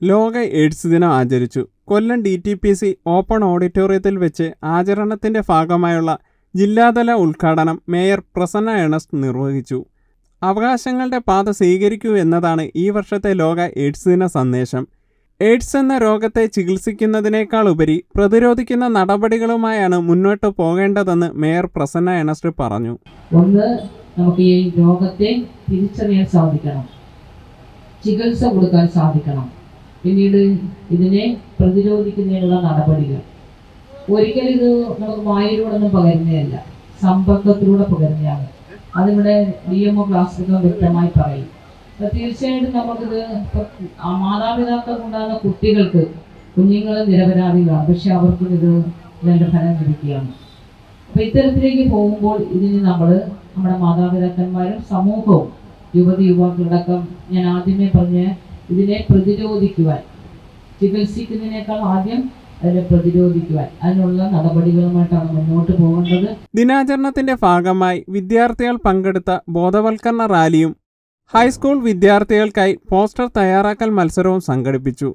ലോക എയ്ഡ്സ് ദിനം ആചരിച്ചു. കൊല്ലം DTPC ഓപ്പൺ ഓഡിറ്റോറിയത്തിൽ വെച്ച് ആചരണത്തിന്റെ ഭാഗമായുള്ള ജില്ലാതല ഉദ്ഘാടനം മേയർ പ്രസന്ന ഏണസ്റ്റ് നിർവഹിച്ചു. അവകാശങ്ങളുടെ പാത സ്വീകരിക്കൂ എന്നതാണ് ഈ വർഷത്തെ ലോക എയ്ഡ്സ് ദിന സന്ദേശം. എയ്ഡ്സ് എന്ന രോഗത്തെ ചികിത്സിക്കുന്നതിനേക്കാൾ ഉപരി പ്രതിരോധിക്കുന്ന നടപടികളുമായാണ് മുന്നോട്ട് പോകേണ്ടതെന്ന് മേയർ പ്രസന്ന ഏണസ്റ്റ് പറഞ്ഞു. ഒന്ന്, നമുക്ക് ഈ രോഗത്തെ തിരിച്ചറിയാൻ സാധിക്കണം, ചികിത്സ കൊടുക്കാൻ സാധിക്കണം. പിന്നീട് ഇതിനെ പ്രതിരോധിക്കുന്നതിനുള്ള നടപടികൾ. ഒരിക്കലും ഇത് നമുക്ക് വായിലൂടെ പകരുന്നതല്ല, സമ്പർക്കത്തിലൂടെ പകരുന്നതാണ്. അതിവിടെ DMO ക്ലാസ്സിലൊക്കെ വ്യക്തമായി പറയും. തീർച്ചയായിട്ടും നമുക്കിത് മാതാപിതാക്കൾക്കുണ്ടാകുന്ന കുഞ്ഞുങ്ങൾ നിരപരാധികളാണ്, പക്ഷെ അവർക്കും ഇത് ഇതിൻ്റെ ഫലം ലഭിക്കുകയാണ്. അപ്പം ഇത്തരത്തിലേക്ക് പോകുമ്പോൾ ഇതിന് നമ്മുടെ മാതാപിതാക്കന്മാരും സമൂഹവും യുവാക്കളടക്കം ഞാൻ ആദ്യമേ പറഞ്ഞ ഇതിനെ പ്രതിരോധിക്കുവാൻ, ചികിത്സിക്കുന്നതിനേക്കാൾ ആദ്യം അതിനെ പ്രതിരോധിക്കുവാൻ അതിനുള്ള നടപടികളുമായിട്ടാണ് മുന്നോട്ട് പോകേണ്ടത്. ദിനാചരണത്തിന്റെ ഭാഗമായി വിദ്യാർത്ഥികൾ പങ്കെടുത്ത ബോധവൽക്കരണ റാലിയും ഹൈസ്കൂൾ വിദ്യാർത്ഥികൾക്കായി പോസ്റ്റർ തയ്യാറാക്കൽ മത്സരവും സംഘടിപ്പിച്ചു.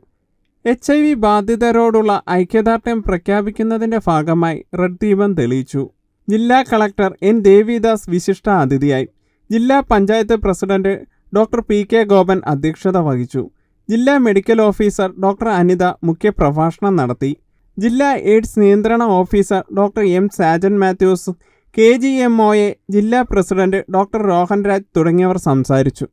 HIV ബാധിതരോടുള്ള ഐക്യദാർഢ്യം പ്രഖ്യാപിക്കുന്നതിന്റെ ഭാഗമായി റെഡ് ദീപം തെളിയിച്ചു. ജില്ലാ കളക്ടർ N. ദേവിദാസ് വിശിഷ്ട അതിഥിയായി. ജില്ലാ panchayat president doctor PK Gopan അധ്യക്ഷത വഹിച്ചു. ജില്ലാ മെഡിക്കൽ ഓഫീസർ ഡോക്ടർ അനിത മുഖ്യപ്രഭാഷണം നടത്തി. ജില്ലാ എയ്ഡ്സ് നിയന്ത്രണ officer doctor M. Sajan Mathews, KGMOA ജില്ലാ പ്രസിഡന്റ് ഡോക്ടർ രോഹൻ രാജ് തുടങ്ങിയവർ സംസാരിച്ചു.